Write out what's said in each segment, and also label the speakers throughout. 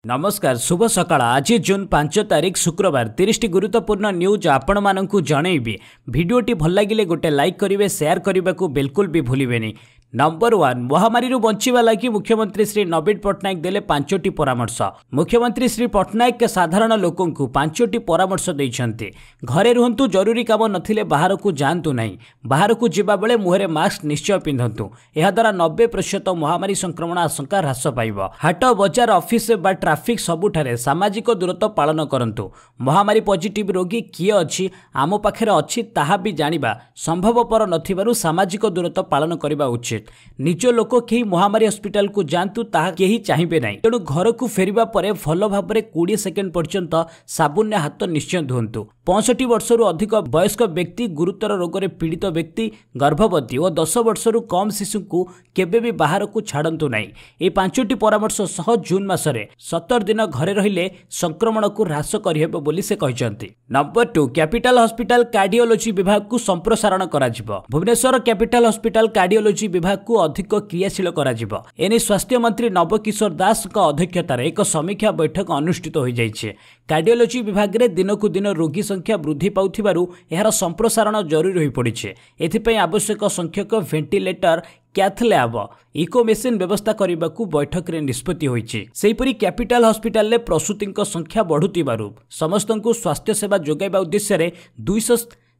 Speaker 1: नमस्कार शुभ सकाळ आज जून 5 तारिख शुक्रवार 30 गुरुत्वपूर्ण न्यूज आपण मानकु जनइबी भिडियोटी भल लगिले गोटे लाइक करिवे शेयर करने को बिल्कुल भी भूलिबेनी। नंबर 1 महामारी बंचिवा लगी मुख्यमंत्री श्री नवीन पट्टनायक देले 5टी परामर्श। मुख्यमंत्री श्री पट्टनायक साधारण लोकों को 5टी परामर्श देइछन्ते। घरे रुहंतु जरूरी काम नथिले बाहर को जांतु नहीं। बाहर को जिबा बेले मुहरे मास्क निश्चय पिंधंतु। एहा द्वारा 90% महामारी संक्रमण आशंका ह्रास पाइबो। हाट बजार ऑफिस बा ट्रैफिक सबुठारे सामाजिक दूरत्व पालन करंतु। महामारी पॉजिटिव रोगी किए अछि आम पाखरे अछि ताहा भी जानिबा संभवपर नथिबारु सामाजिक दूरत्व पालन करिबा उचित। निज लोक कहीं महामारी हॉस्पिटल को जातु ताहा केही चाहिबे नहीं। तेणु घर को फेरिबा परे भल भाबरे 20 सेकेंड पर्यंत साबुन हाथ निश्चय धुंतु। 65 वर्षरु अधिक वयस्क व्यक्ति, गुरुतर रोग रे पीड़ित व्यक्ति, गर्भवती और 10 वर्षरु कम शिशु को केबे भी बाहर को छाड़ंतु नहीं। ए 5टी परामर्श सह जून मासरे 70 दिन घरे रहिले संक्रमण को ह्रास करिहेबो बोली से कहिसंती। नंबर 2 कैपिटल हॉस्पिटल कार्डियोलॉजी विभाग को संप्रसारण कराजिबो। भुवनेश्वर कैपिटल हॉस्पिटल कार्डियोलॉजी विभाग को अधिक क्रियाशील कराजिबो। एने स्वास्थ्य मंत्री नवकिशोर दास का अध्यक्षतार एक समीक्षा बैठक अनुष्ठित हो जाइछे। कार्डियोलॉजी विभाग रे दिनकु दिन रोगी संख्या वृद्धि पाउथिबारु एहार संप्रसारण जरूरी होई पड़िछे। एथिपई आवश्यक संख्यक ventilator, cath lab, echo machine व्यवस्था करने को बैठक में निष्पत्ति होईछि। सेहीपरि कैपिटल हॉस्पिटल ले प्रसूति संख्या बढ़ुतिबारु समस्त को स्वास्थ्य सेवा जोगाइबा उद्देश्य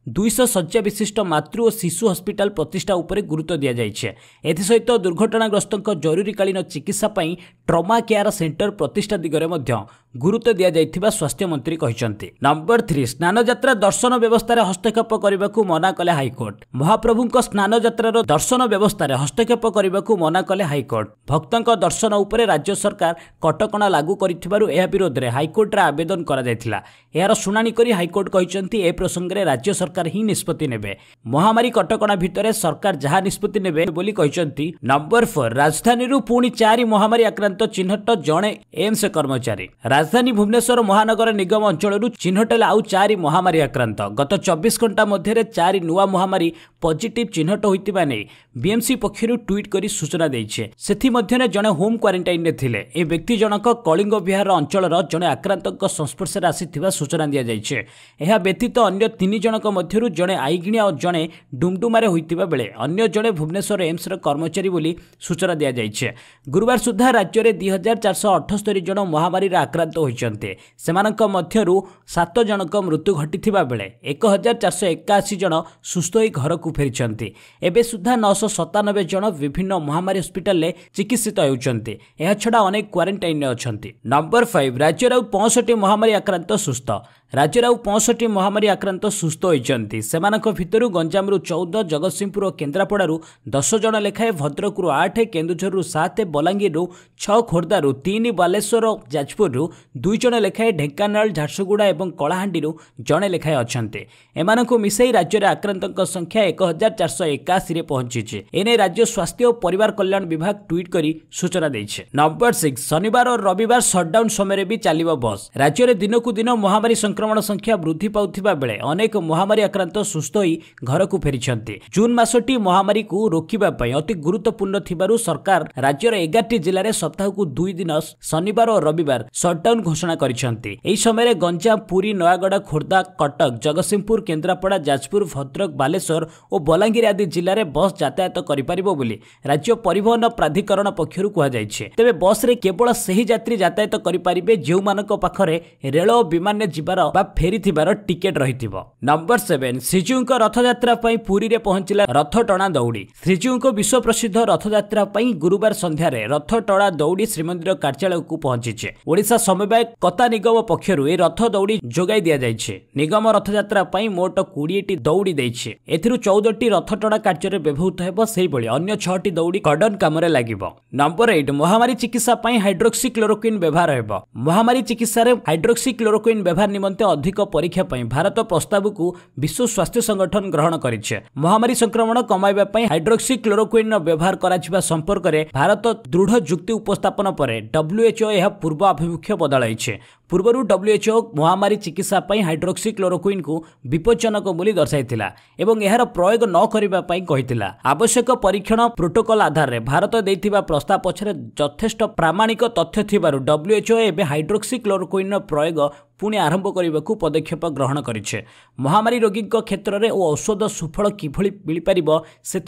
Speaker 1: 200 शଯ୍ୟା विशिष्ट मातृ और शिशु हॉस्पिटल प्रतिष्ठा उपरे गुरुत्व दिया जाइछे। एथि सहित दुर्घटनाग्रस्त जरूरीकालीन चिकित्सा पई ट्रमा केयर सेंटर प्रतिष्ठा दिगरे मध्य गुरुत्व दिया जाइथिबा स्वास्थ्य मंत्री कहिसंती। नंबर 3 स्नान यात्रा दर्शन व्यवस्था रे हस्तक्षेप करने को मना कले हाईकोर्ट। महाप्रभुଙ୍କ स्नान यात्रार दर्शन व्यवस्था रे हस्तक्षेप करने को मना कले हाईकोर्ट। भक्तଙ୍କ दर्शन उपरे राज्य सरकार कटकणा लागू करिथिबारु एहा विरोध रे हाईकोर्ट रे आवेदन करा जायथिला। एहार शुनानी करी हाईकोर्ट कहिसंती ए प्रसंग रे राज्य सरकार ही निष्पत्ति नेबे। महामारी कटकणा भितरे सरकार जहा निष्पत्ति नेबे बोली कहिसंती। नंबर 4 राजधानी रु पुणी 4 महामारी आक्रांत चिन्हट जणे एम्स कर्मचारी। राजधानी भुवनेश्वर महानगर निगम अंचल चिन्हट आउ 4 महामारी आक्रांत। गत 24 घंटा मध्य 4 नुआ महामारी पॉजिटिव चिन्हट होइतिबा नै बीएमसी पक्षरु ट्वीट करी सूचना दैछे। सेथि मध्य जणे होम क्वारंटाइन ने थिले। ए व्यक्ति जनक कलिंग विहार अंचल जणे आक्रांतक संस्पर्श रे आसीथिबा सूचना दिया जाइछे। एहा व्यतीत अन्य 3 जनक मध्यरु जणे आईगिणिया और जणे डुमडुमारे होइतिबा बेले अन्य जणे भुवनेश्वर एम्स र कर्मचारी बोली सूचना दिया जाइछे। गुरुवार सुधा राज्य रे 2478 जण महामारी रे आक्रांत होइचन्ते। सेमानक मध्यरु 7 जनक मृत्यु घटिथिबा बेले 1481 जण सुस्थ होई घर को फेरिचन्ते। एबे सुधा 997 जण विभिन्न महामारी हॉस्पिटल ले चिकित्सित हेउचन्ते। एहा छडा अनेक क्वारंटाइन ने अछन्ते। नंबर 5 राज्य रे 65 महामारी आक्रांत सुस्थ। राज्य रे 65 महामारी आक्रांत सुस्थ होइचन्ते। सेमानक भितरु गंजाम रु 14, जगतसिंहपुर और केन्द्रापड़ा 10 जण लेखाए, भद्रक रु 8, केन्दुझर रु 7, बलांगीर रु 6, खोर्धा रु 3, बालेश्वर और जाजपुर रु 2 जण लेखाए, ढेंकानाल, झारसुगुड़ा और कलाहांडी रु जणे लेखाए अछन्ते। एमानकु मिसई राज्य रे आक्रांतक संख्या 1481 रे पहुंचीचे। एने राज्य स्वास्थ्य और परिवार कल्याण विभाग ट्वीट करी सूचना दैछे। नंबर 6 शनिवार और रविवार शटडाउन समय भी चलिबो बस। राज्य रे दिनकु दिन महामारी संक्रमण संख्या वृद्धि पाउथिबा बेले अनेक महामारी आक्रांत सुस्थ होई घर को फेरिछन्ते। जून मासटी महामारी को रोकिबा पई अति गुरुत्वपूर्ण थिबारु सरकार राज्यर 11टी जिल्ला रे सप्ताह को 2 दिन शनिवार और रविवार शटडाउन घोषणा करिसन्ते। एही समय गंजाम, पुरी, नयागढ़, खोर्धा, कटक, जगतसिंहपुर, केन्द्रापड़ा, जाजपुर, भद्रक, बालेश्वर और बलांगीर आदि जिल्ला रे बस यातायात करिपारिबो बोली राज्य परिवहन प्राधिकरण पक्षरु कुहा जायछे। तेबे बस रे केवल सही यात्री यातायात करिपारिबे जेउ मानक पाखरे रेल और विमान ने जिबार बा फेरिथिबार टिकेट रहिथिबो। नंबर 7 श्रीजीउଙ୍କ रथयात्रा पई पुरी रे पहुंचिला रथ टणा दौड़ी। श्रीजीउଙ୍କ विश्व प्रसिद्ध रथयात्रा पई गुरुवार संध्या रे रथ टणा दौड़ी श्रीमंदिर कार्यालय को पहुंचीचे। ओडिशा समवाय कता निगम पक्षरु ए रथ दौड़ी जोगाई दिया जाइछे। निगम रथयात्रा पई मोट 20टी दौड़ी दैछे। एथिरु 14टी रथ टणा कार्य रे व्यवहृत हेबो। सेही बळी अन्य 6टी दौड़ी कर्डन काम रे लागिबो। नंबर 8 महामारी चिकित्सा पई हाइड्रोक्सी क्लोरोक्विन व्यवहार हेबो। महामारी चिकित्सा रे हाइड्रोक्सी क्लोरोक्विन व्यवहार निमंते अधिक परीक्षा पई भारत प्रस्ताव को विश्व स्वास्थ्य संगठन ग्रहण करिछे। महामारी संक्रमण कमाइबा पई हाइड्रोक्सी क्लोरोक्विन व्यवहार कराजिबा संपर्क रे भारत दृढ़ जुक्ति उपस्थापन परे WHO यह पूर्व अभिमुख्य बदलाइछे। पूर्व WHO महामारी चिकित्सा हाइड्रोक्सी क्लोरोक्विन को विपज्जनक बोली दर्शाइथिला एवं एहार प्रयोग न करिबा पई कहिथिला। आवश्यक परीक्षण प्रोटोकॉल आधार रे भारत देइथिबा प्रस्ताव पछरे यथेष्ट प्रामाणिक तथ्य थिबारु WHO एबे हाइड्रोक्सी क्लोरोक्विन प्रयोग पुणी आरंभ करने को पदक्षेप ग्रहण करिछे। महामारी रोगी क्षेत्र में औषध सुफल किभଳି मिलपार से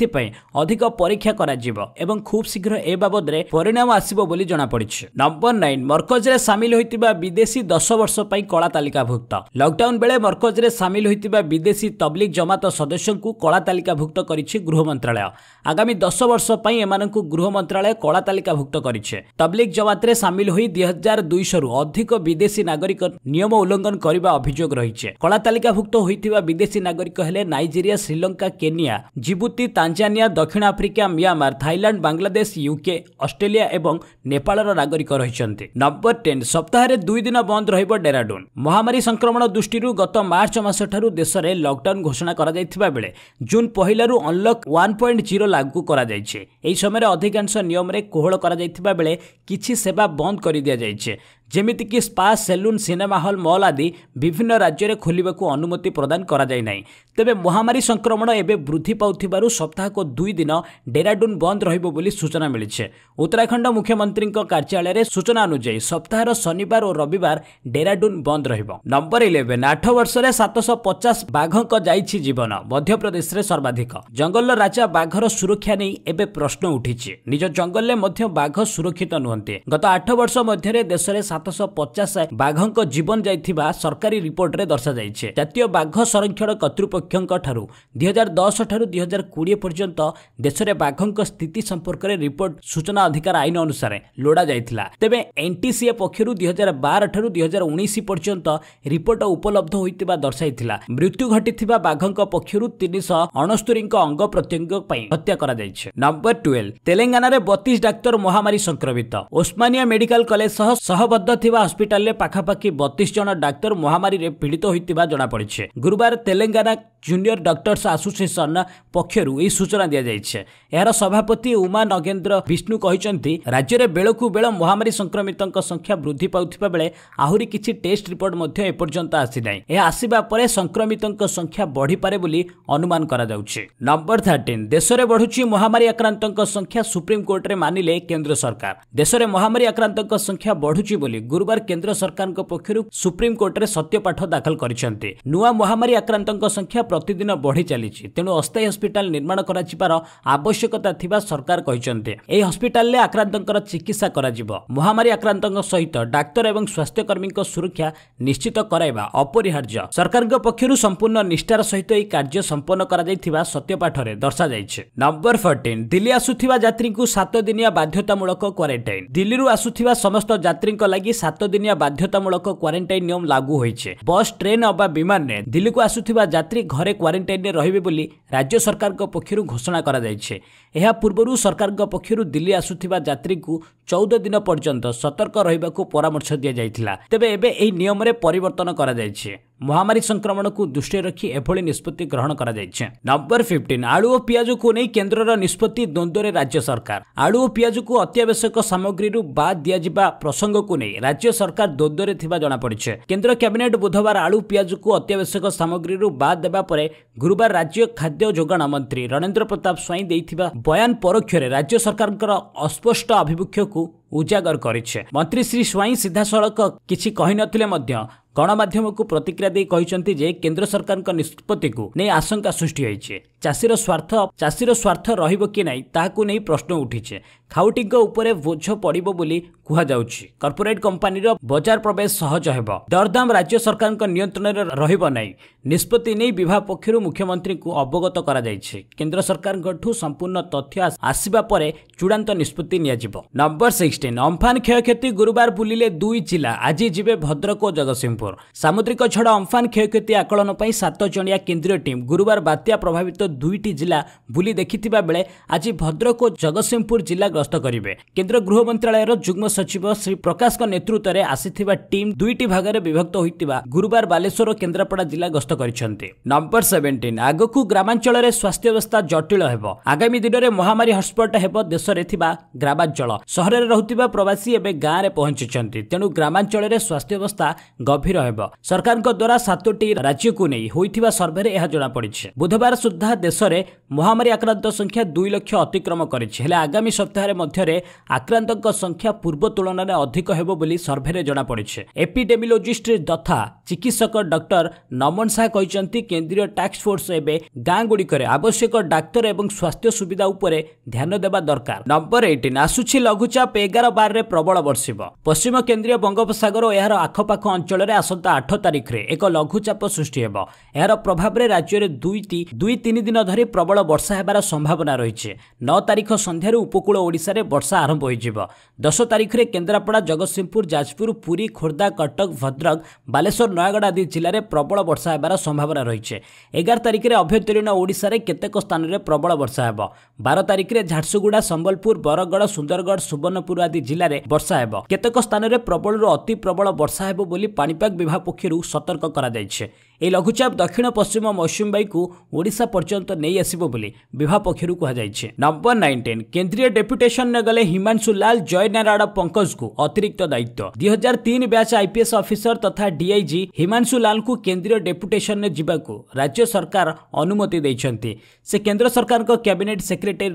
Speaker 1: अधिक परीक्षा करा एवं खूब शीघ्र ए बाबद में परिणाम आसिबो बोली जଣା पड़िछे। नंबर 9 मरकज रे सामिल होइतिबा विदेशी 10 वर्ष पई कला तालिकाभुक्त। लॉकडाउन बेले मरकज रे सामिल होइतिबा विदेशी तबलीग जमात सदस्यों को कला तालिकाभुक्त करिछे गृह मंत्रालय। आगामी 10 वर्ष पई एमानकु गृह मंत्रालय कला तालिकाभुक्त करिछे। तबलीग जमात रे सामिल होई 2200 रु अधिक विदेशी नागरिक नियम उल्लंघन करने अभियोग रही। कला तालिकाभुक्त होइतिबा विदेशी नागरिक हेले Nigeria, Sri Lanka, Kenya, Djibouti, Tanzania, दक्षिण Africa, Myanmar, Thailand, Bangladesh, UK, Australia एवं नेपाल नागरिक रही। नंबर 10 सप्ताह 2 दिन बंद रहिबो डेराडून। महामारी संक्रमण दृष्टि गत मार्च मास ठारू देश में लॉकडाउन घोषणा करा जायथिबा बेले जून 1 रु अनलॉक 1.0 लागू करा जायछे। एही समय अधिकांश नियम रे कोहळ करा जायथिबा बेले किछि सेवा बंद कर दिया जायछे, जेमिति कि spa, salon, cinema hall, mall आदि विभिन्न राज्य में खोलिबाकू अनुमति प्रदान करा जाय नाही। तेबे महामारी संक्रमण एबे वृद्धि पाउथिबारु सप्ताह को 2 दिन डेराडून बंद रहिबो बोली सूचना मिलिछे। उत्तराखंड मुख्यमंत्री कार्यालय रे सूचना अनुसार सप्ताहर शनिवार और रविवार डेराडून बंद रहिबो। नंबर 11 8 वर्ष रे 750 बाघक जाइछि जीवन। मध्य प्रदेश रे सर्वाधिक जंगल राजा बाघर सुरक्षा नै एबे प्रश्न उठिछि। निज जंगल ले मध्य बाघ सुरक्षित नुहंते। गत 8 वर्ष मध्य रे देश रे 750 बाघक जीवन जाइथिबा सरकारी रिपोर्ट रे दर्शा जाइछे। जातीय बाघ संरक्षण कर्तृपक्षक ठारू 2010 ठारू 2020 पर्यंत देश रे बाघक स्थिति संपर्क रे रिपोर्ट सूचना अधिकार आईन अनुसार लोड़ा जाइथिला। तेबे एनटीसीए पक्षरु 2012 ठारू 2019 पर्यंत रिपोर्ट उपलब्ध होइतिबा दर्शाइथिला। मृत्यु घटिथिबा बाघक पक्षरु 369 अंग प्रत्यंग पई हत्या करा जाइछे। नंबर 12 तेलंगाना रे 32 डाक्टर महामारी संक्रमित। ओस्मानिया मेडिकल कॉलेज सह सहबद्ध थिबा हॉस्पिटल ले पाखापाखि 32 जन डाक्टर महामारी रे पीड़ित होइतिबा जଣା पड़िछे। गुरुवार तेलंगाना जूनियर डॉक्टर्स एसोसिएशन पक्षरु ए सूचना दिया जाइछे। एहार सभापति उमा नगेंद्र विष्णु कहिसंती राज्य रे बेलकु बेल महामारी संक्रमितक संख्या वृद्धि पाउथिबा बेले आहुरी किछि टेस्ट रिपोर्ट मध्ये एपर्यंत आसी नै। ए आसीबा परे संक्रमितक संख्या बढ़ी पारे बोली अनुमान करा जाउछे। नंबर 13 देश रे बढ़ुछि महामारी आक्रांतक संख्या। सुप्रीम कोर्ट रे मानिले केंद्र सरकार। देश रे महामारी आक्रांतक संख्या बढ़ुछि बोली गुरुवार केंद्र सरकार पक्षरु सुप्रीम कोर्ट रे सत्यपाठ दाखल करिसंती। नुआ महामारी आक्रांतक संख्या प्रतिदिन बढ़ी चलीछि, तेणु अस्थायी हॉस्पिटल निर्माण कराजिबार आवश्यकता थिबा सरकार कहिसंती। एही हॉस्पिटल ले आक्रांतकर चिकित्सा कराजिबो। महामारी आक्रांतक सहित डाक्टर एवं स्वास्थ्यकर्मी सुरक्षा निश्चित कराइबा अपरिहार्य। सरकार पक्षरु संपूर्ण निष्ठार सहित एही कार्य संपन्न करा जायथिबा सत्यपाठ रे दर्शा जायछि। नंबर 14 दिल्ली आसुथिबा यात्री को 7 दिनिया बाध्यतामूलक क्वारंटाइन। दिल्ली रु आसुथिबा समस्त यात्री लागि 7 दिनिया बाध्यतामूलक क्वारंटाइन नियम लागू होइछे। बस, ट्रेन अबा विमान ने दिल्ली को आसुथिबा यात्री घरे क्वारंटाइन रे रहिबे बोली राज्य सरकार पक्षरु घोषणा करा जायछे। एहा पूर्वरु सरकार पक्षरु दिल्ली आसुथिबा यात्री को 14 दिन पर्यंत सतर्क रहिबाकू परामर्श दिया जायथिला। तेबे एबे एही नियम रे परिवर्तन करा जायछे। महामारी संक्रमण को दृष्टि रखी एभली निष्पत्ति ग्रहण करा जायछे। नंबर 15 आलू और पियाज को नहीं केंद्रर निष्पत्ति द्वंद्व राज्य सरकार। आलू और पियाज को अत्यावश्यक सामग्री बाद दिया जिबा प्रसंग को नहीं राज्य सरकार द्वंद्व थिबा जଣା पड़िछे। केंद्र कैबिनेट बुधवार आलू पियाज को अत्यावश्यक सामग्री बाद देबा परे गुरुवार राज्य खाद्य जोगाण मंत्री रणेंद्र प्रताप स्वाई देइथिबा बयान परोक्ष राज्य सरकार अस्पष्ट आभिमुख्य को उजागर करिछे। मंत्री श्री स्वाई सीधा सड़क किछि कहि नथिले मध्य गणमाध्यम को प्रतिक्रिया दे कहिसंती जे केंद्र सरकार निष्पत्ति को नहीं आशंका सृष्टि होइछे। चाषीर स्वार्थ रहिबो कि नहीं ताकू नहीं प्रश्न उठिछे। खाउटीक उपरे बोझ पड़िबो बोली कुहा जाउछि। कॉर्पोरेट कंपनी रो बाजार प्रवेश सहज हेबो। दरदाम राज्य सरकार नियंत्रण रे रहिबो नहीं। निष्पत्ति नहीं विभाग पक्षरु मुख्यमंत्री को अवगत करा जायछि। केंद्र सरकार गठु संपूर्ण तथ्य आसीबा परे चूड़ांत निष्पत्ति निया जिवो। नंबर 16 अम्फान क्षयक्षति गुरुवार बुलिले 2 जिला। आज जिबे भद्रक और जगतसिंहपुर। सामुद्रिक झड़ अम्फान क्षयक्षति आकलन पई 7 जणिया केंद्रीय टीम गुरुवार बात्या प्रभावित 2टी जिला बुली देखिथिबा बेले आज भद्रक और जगतसिंहपुर जिला गस्त करेंगे। केंद्र गृह मंत्रालय जुग्म सचिव श्री प्रकाश नेतृत्व में आसीथिबा टीम दुईटी भागरे विभक्त होइतिबा गुरुवार बालेश्वर और केन्द्रापड़ा जिला गस्त करिसेंति। नंबर 17 आगकू ग्रामांचल रे स्वास्थ्य व्यवस्था जटिल हेबो। आगामी दिन में महामारी हॉटस्पॉट हेबो देश रे थिबा ग्रामांचल। सहर रे रहुतिबा प्रवासी एबे गाँ रे पहुंचिचंती, तेणु ग्रामांचल रे स्वास्थ्य व्यवस्था गंभीर हेबो। सरकार द्वारा 7टी राज्य को नहीं होइथिबा सर्वे रे यह जणा पड़िছে। बुधवार सुद्धा देश में महामारी आक्रांत संख्या 2 लाख अतिक्रम करिছে। हेले आगामी सप्ताह मध्य आक्रांतक संख्या पूर्व तुलन में अधिक हेबो बोली सर्वे रे जणा पड़िছে। एपिडेमियोलॉजिस्ट तथा चिकित्सक डॉक्टर नमन शाह कहते केंद्रीय टास्क फोर्स एबे गाँ गुड़िक आवश्यक डाक्तर एवं स्वास्थ्य सुविधा उपरे ध्यान देवा दरकार। नंबर 18 आसुछि लघुचाप 11/12 रे प्रबल वर्षिब। पश्चिम केंद्रीय बंगोपसागर और यार आखपाख अंचल में आसंता 8 तारिख रे एक लघुचाप सृष्टि हेबो। यार प्रभाव रे राज्य रे 2-3 दिन धरी प्रबल वर्षा हेबार संभावना रही। 9 तारिख संध्यार उपकूल ओडिशा रे वर्षा आरंभ होइजिबो। 10 तारिख रे केन्द्रापड़ा, जगतसिंहपुर, जाजपुर, पुरी, खोर्धा, कटक, भद्रक, बालेश्वर, नयगढ़ आदि जिले में प्रबल वर्षा हेबार संभावना रही। 11 तारिख में अभ्यंतरीण ओडिशा रे केतेक स्थान में प्रबल वर्षा हेबो। 12 तारिख में झारसुगुड़ा, संबलपुर, बरगढ़, सुंदरगढ़, सुवर्णपुर आदि जिले में वर्षा हेबो। केतेक स्थान में प्रबल अति प्रबल वर्षा हेबो बोली पाणीपाग विभाग पक्षरु सतर्क करा जायछे। ए लघुचाप दक्षिण पश्चिम मौसुमी बायु को ओडिशा पर्यंत नहीं आसिबो बोली विभाग पक्षरु कहा जायछे। नंबर 19 केंद्रीय डेपुटेशन ने गले हिमांशु लाल, जय नारायण पंकज को अतिरिक्त दायित्व। 2003 बैच आईपीएस ऑफिसर तथा डीआईजी हिमांशु लाल को केंद्रीय डेपुटेशन ने जिबाकू राज्य सरकार अनुमति दैछंती। से केंद्र सरकार को कैबिनेट सेक्रेटरी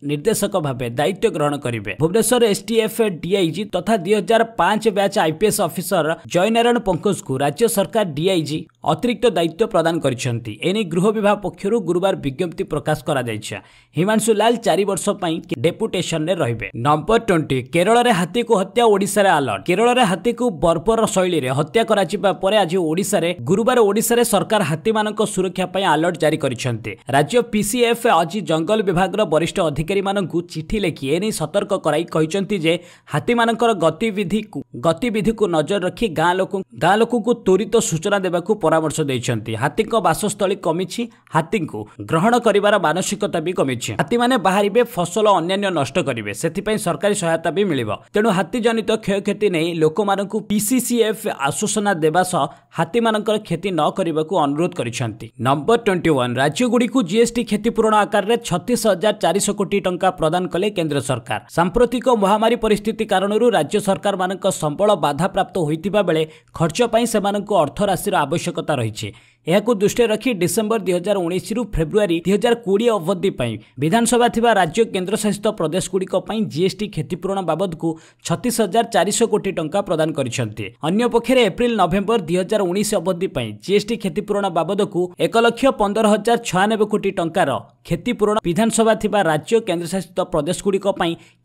Speaker 1: निर्देशक भाव दायित्व ग्रहण करेंगे। भुवनेश्वर एसटीएफ डीआईजी तथा 2005 बैच आईपीएस ऑफिसर जय नारायण पंकज को राज्य सरकार डीआईजी अतिरिक्त दायित्व प्रदान करिसेंती। एने गृह विभाग पक्षरु गुरुवार विज्ञप्ति प्रकाश करा जायछे। हिमांशु लाल 4 वर्ष पई डेपुटेशन ने रहिबे। नंबर 20 केरल रे हाथी को हत्या, ओडिसा रे अलर्ट। केरल रे हाथी को बर्बर शैली रे हत्या करा जिबा परे आज ओडिसा रे गुरुवार ओडिसा रे सरकार हाथी मानक सुरक्षा पई अलर्ट जारी करिसेंती। राज्य पीसीएफ आज जंगल विभाग रो वरिष्ठ अधिकारी मानकु चिठी लेखि एने सतर्क कराई कहिसेंती जे हाथी मानकर गतिविधि को नजर रखी गाँ लोक को त्वरित सूचना देबाकू परामर्श दैछंती। हाथी को बासस्थली कमिछि, हाथी को ग्रहण करिवार मानसिकता भी कमिछि। हाथी माने बाहरिबे, फसल अन्यान्य नष्ट करिवे, सेथिपई सरकारी सहायता भी मिलिबो। तेणु हाथी जनित क्षयक्षति नै लोकमानकु पीसीसीएफ आश्वासना देबा सह हाथी मानकर क्षति न करिबाकू अनुरोध करिसेंती। नंबर 21 राज्य गुडी को जीएसटी क्षतिपूरण आकार रे 36,400 कोटी टंका प्रदान कले केंद्र सरकार। सांप्रतिक महामारी परिस्थिति कारणरू राज्य सरकार मानक संबल बाधा प्राप्त होइतिबा बेले खर्च पई सेमानकु अर्थ राशिर आवश्यकता रही। यह दृष्टि रखी डिसेम्बर 2019 रु फेब्रुआरी 2020 अवधि पर विधानसभा थिबा राज्य केंद्र शासित प्रदेश गुड़िक जीएसटी क्षतिपूरण बाबद को 36,400 कोटी टंका प्रदान करिसेंती। अन्य पक्षरे एप्रिल नवेम्बर 2019 अवधि पर जीएसटी क्षतिपूरण बाबद को 1,15,096 कोटी टंकार क्षतिपूरण विधानसभा थिबा राज्य केंद्र शासित प्रदेश गुड़िक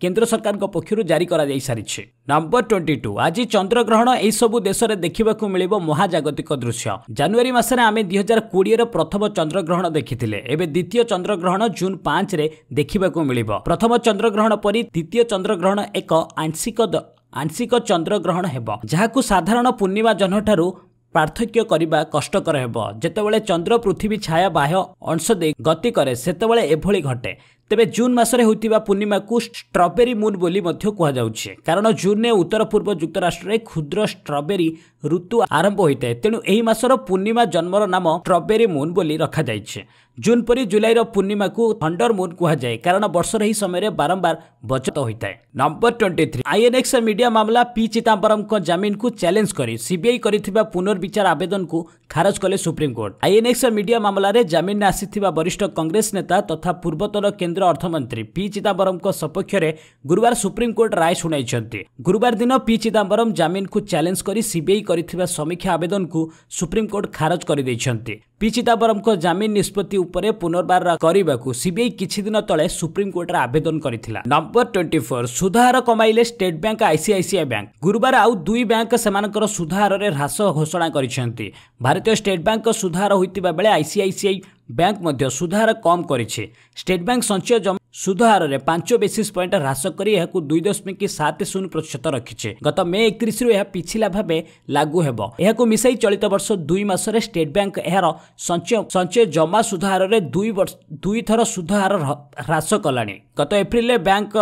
Speaker 1: केंद्र सरकार पक्षरु जारी करा जाई सारिछे। नंबर 22 आज चंद्रग्रहण एई सबु देश रे देखिबाकू मिलिबो महाजागतिक दृश्य। जनवरी मासरे आमे 2020 रो प्रथम चंद्रग्रहण देखिथिले। एबे द्वितीय चंद्रग्रहण जून 5 रे देखिबाकू मिलिबो। प्रथम चंद्रग्रहण परि द्वितीय चंद्रग्रहण एक आंशिक चंद्रग्रहण हेबो, जाहाकू साधारण पूर्णिमा जह्न ठारू पार्थक्य करबा कष्टकर हेबो। जेतेबेले चंद्र पृथ्वी छाया बाह्य अंश दे गति करे सेतेबेले एभଳି घटे। तेबे जून मासरे होइतिबा पूर्णिमा को स्ट्रॉबेरी मून बोली मध्य कुहा जाउछे, कारण जून ने उत्तर पूर्व युक्तराष्ट्र रे क्षुद्र स्ट्रॉबेरी ऋतु आरंभ होइते। तेणु एही मासर पूर्णिमा जन्मर नाम स्ट्रॉबेरी मून बोली रखा जाइछे। जून परी जुलाई रो पूर्णिमा को थंडर मून कुहा जाए, कारण वर्षर एही समय रे बारंबार बचत होइताए। नंबर 23 आईएनएक्स मीडिया मामला पी चिदंबरम को जमीन को चैलेंज करी सीबीआई करिथिबा पुनर्विचार आवेदन को खारज कले सुप्रीम कोर्ट। आईएनएक्स मीडिया मामला रे जमीन ने आसीथिबा वरिष्ठ कांग्रेस नेता तथा पूर्वतन केंद्र अर्थमंत्री पी चिदंबरम को सपक्ष रे गुरुवार सुप्रीम कोर्ट राय सुनाइछंती। गुरुवार दिन पी चिदंबरम जमीन को चैलेंज करी सीबीआई करिथिबा समीक्षा आवेदन को सुप्रीम कोर्ट खारज कर दैछंती। पी चिदंबरम को जमीन निष्पत्ति उपरे पुनर्बार करबाकू सीबीआई किछि दिन तले सुप्रीम कोर्ट रे आवेदन करिथिला। नंबर 24 सुधार कमाइले स्टेट बैंक, आईसीआईसीआई बैंक। गुरुवार आउ दुई बैंक सेमानकर सुधार रे ह्रास घोषणा करिसेंती। भारतीय स्टेट बैंक सुधार होइतिबा बेले आईसीआईसीआई बैंक मध्य सुधार कम करिछे। स्टेट बैंक संचय जमा सुधार रे 5 बेसिस पॉइंट ह्रास करी एहाकू 2.70% रखिछे। गत मे 31 रु एहा पिछिला भाबे लागू हेबो। एहाकू मिसाई चलित वर्ष 2 मासरे स्टेट बैंक एहार संचय जमा सुधार रे 2 थर सुधार ह्रास कलानी। गत एप्रिल रे बैंक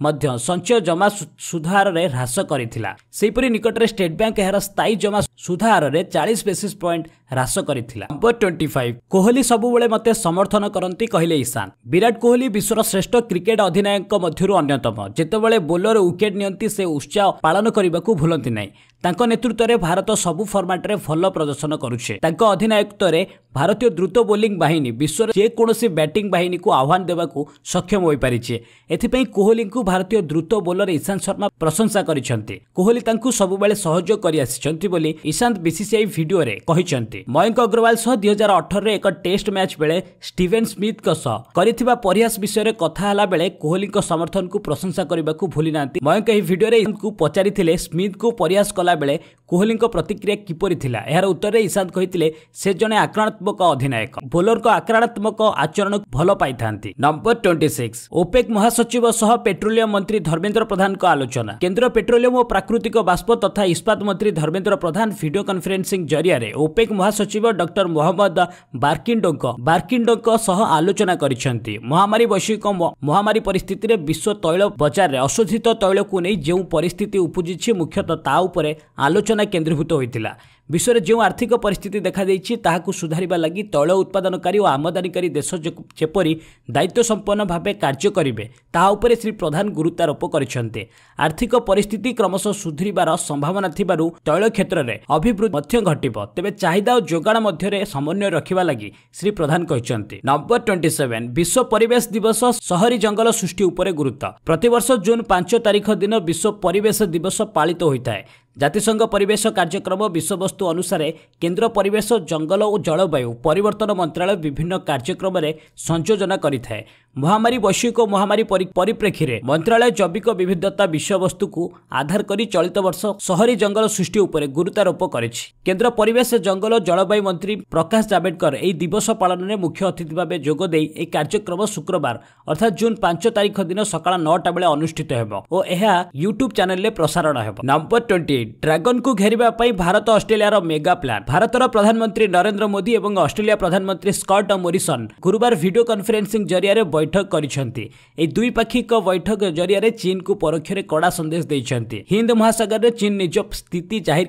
Speaker 1: मध्य संचय जमा सुध हार में ह्रास करथिला। सेहिपरि निकटरे स्टेट बैंक एहार स्थायी जमा सुध हार में 40 बेसिस पॉइंट ह्रास करथिला। नंबर 25 कोहली सबुबेले मते समर्थन करंती कहले ईशान। विराट कोहली विश्वर श्रेष्ठ क्रिकेट अधिनायक मध्यरु अन्यतम। जेतेबेले बोलर विकेट नियंती से उत्साह पालन करने भूलती नहीं। तांको नेतृत्व में भारत सबु फॉर्मेट रे भल प्रदर्शन करुछे। तांको अधिनायकत्व में भारतीय द्रुत बोलिंग बाहिनी विश्व जेकोसी बैटिंग बाहिनी को आह्वान देवाकू सक्षम हो पारिछे। एथिपई कोहली को भारतीय द्रुत बोलर ईशांत शर्मा प्रशंसा करिसेंती। कोहली तांकू सबुबेले सहयोग करि आसिसेंती बोली ईशांत बीसीसीआई वीडियो रे कहिसेंती। मयंक अग्रवाल सह 2018 रे एक टेस्ट मैच बेले स्टीवेन स्मिथ को सह करिथिबा प्रयास विषय रे कथा हला बेले कोहली को समर्थन को प्रशंसा करबाकू भूली नांती। मयंक एही वीडियो रे ईशांत को पचारिथिले स्मिथ को प्रयास कला बेले कोहली प्रतिक्रिया किपरि थिला। एहार उत्तर रे ईशांत कहिथिले से जने आक्रामक अधिनायक बोलर को आक्रामक आचरण भल पाई थांती। नंबर 26 ओपेक महासचिव सह पेट्रोलियम मंत्री धर्मेंद्र प्रधान को आलोचना। केंद्र पेट्रोलियम और प्राकृतिक बाष्प तथा इस्पात मंत्री धर्मेंद्र प्रधान वीडियो कॉन्फ्रेंसिंग जरिया रे ओपेक महासचिव डॉक्टर मोहम्मद बार्किंडो सह आलोचना करिसेंती। महामारी वैश्विक महामारी परिस्थिति रे विश्व तैल बजार रे अशोधित तैल को नहीं जो परिस्थिति उपजिछि मुख्यतः ता उपरे आलोचना केंद्रीभूत होइतिला। विश्व में जो आर्थिक परिस्थिति देखा देइछि ताहाकु सुधारिबा लागि तैल उत्पादनकारी और आमदानीकारी देश जेपरि दायित्व संपन्न भावे कार्य करिवे ताहा उपरे श्री प्रधान गुरुत्वारोप करिसेंते। आर्थिक परिस्थिति क्रमशः सुधरिबार संभावना थिबारु तैल क्षेत्र में अभिवृद्धि मध्य घटिबो। तेबे चाहिदा और जोगाण मध्य समन्वय रखिबा लागि श्री प्रधान कहिसेंते। नंबर 27 विश्व परिवेश दिवस शहरी जंगल सृष्टि उपरे गुरुत्व। प्रतिवर्ष जून 5 तारिख दिन विश्व परिवेश दिवस पालित होइताए। जातिसंघ परिवेश कार्यक्रम विषयवस्तु अनुसार केंद्र परिवेश जंगल और जलवायु परिवर्तन मंत्रालय विभिन्न कार्यक्रम में संयोजन करिथाए। महामारी वैश्विक महामारी परिप्रेक्षी में मंत्रालय जैविक विविधता विषयवस्तु को आधार करी चलित वर्ष शहरी जंगल सृष्टि उपरे गुरुत्वारोप करिछि। केंद्र परिवेश जंगल और जलवायु मंत्री प्रकाश जावड़ेकर एही दिवस पालन में मुख्य अतिथि भाव जोगदे एही कार्यक्रम शुक्रवार अर्थात जून 5 तारिख दिन सकाळ 9टा बेले अनुष्ठित हेबो और यह यूट्यूब चैनल में प्रसारण हेबो। नंबर 28 ड्रैगन को घेरिबा पई भारत ऑस्ट्रेलिया मेगा प्लान। भारतर प्रधानमंत्री नरेंद्र मोदी और ऑस्ट्रेलिया प्रधानमंत्री स्कॉट मॉरिसन गुरुवार वीडियो कॉन्फ्रेंसिंग जरिया बैठक करिसेंती। ए द्विपाक्षिक बैठक जरिया चीन को परोक्ष रे कड़ा संदेश देइसेंती। हिंद महासागर रे चीन निज स्थिति जाहिर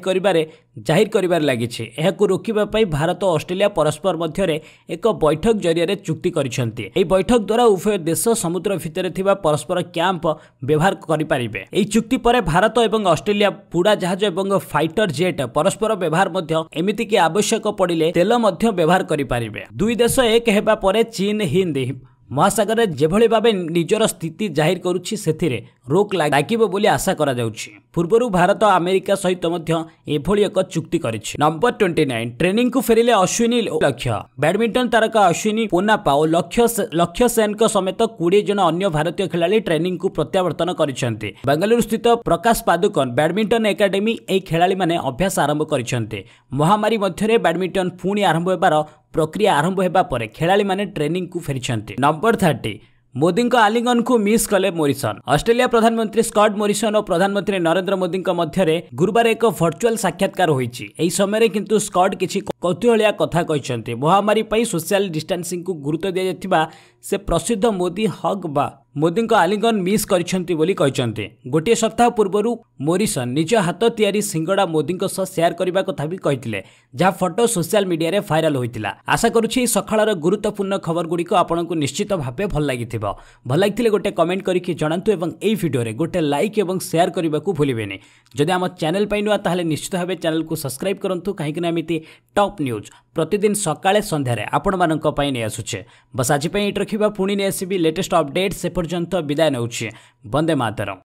Speaker 1: करिबार लागिछि। एहाकु रोकिबा पई भारत और ऑस्ट्रेलिया परस्पर मध्य एक बैठक जरिया चुक्ति करिसेंती। एही बैठक द्वारा उभय देश समुद्र भितर थिबा परस्पर कैंप व्यवहार करि पारिबे। एही चुक्ति परे भारत और ऑस्ट्रेलिया बुड़ा जहाज और फाइटर जेट परस्पर व्यवहार मध्य एमिति कि आवश्यक पड़िले तेल मध्य व्यवहार करि पारिबे। दुई देश एक हेबा परे चीन हिंद महासागर जेभଳି भावे निजर स्थिति जाहिर करुछि सेथिरे रोक लागिबो बोली आशा करा जाउछि। पूर्वरु भारत अमेरिका सहित मध्य एभଳି एक चुक्ति करिछि। नंबर 29 ट्रेनिंग को फेरिले अश्विनी लक्ष्य। बैडमिंटन तारका अश्विनी पोन्नाप्पा और लक्ष्य सेन को समेत 20 जन अन्य भारतीय खिलाड़ी ट्रेनिंग को प्रत्यावर्तन करिसेंते। बेंगलुरु स्थित प्रकाश पादुकोन बैडमिंटन एकेडमी एही खिलाड़ी माने अभ्यास आरंभ करिसेंते। महामारी मध्य बैडमिंटन पुणी आरंभ होबार प्रक्रिया आरंभ होबा परे खिलाड़ी माने ट्रेनिंग को फेरिसेंते। नंबर 30 मोदी आलिंगन को मिस कले मॉरिसन। ऑस्ट्रेलिया प्रधानमंत्री स्कॉट मॉरिसन और प्रधानमंत्री नरेंद्र मोदी मध्य गुरुवार एक वर्चुअल साक्षात्कार होईछि। एही समय किंतु स्कॉट किछि कौतूहलिया कथा कहिसेंते। महामारी पई सोशल डिस्टेंसिंग को गुरुत्व दिया जायतिबा से प्रसिद्ध मोदी हग बा मोदी आलिंगन मिस करिसेंती बोली कहिसेंते। गोटे सप्ताह पूर्व मॉरिसन निज हाथ तैयारी सिंगड़ा मोदी शेयर करने कथा भी कहिथिले, जहाँ फोटो सोशल मीडिया रे भाइराल होइतिला। आशा करुछि सकाळर गुरुत्वपूर्ण खबर गुड़िक आपको निश्चित भावे भल लागिथिबो। भल लागिथिले गोटे कमेंट करिकि जणांतु एवं एई वीडियो रे गोटे लाइक एवं शेयर करने को भूलिबेनी। जदि आम चैनल पई नुआ ताहले निश्चित भावे चैनल को सब्सक्राइब करंतु, काहेकि एमिति टॉप न्यूज प्रतिदिन सकाळे संध्यारे आपण मानक पई नै आसुछे। बस आज पई एट रखिबा, पुणी नै आसीबी लेटेस्ट अपडेट। से पर्यंत विदाय नउछि। वंदे मातरम।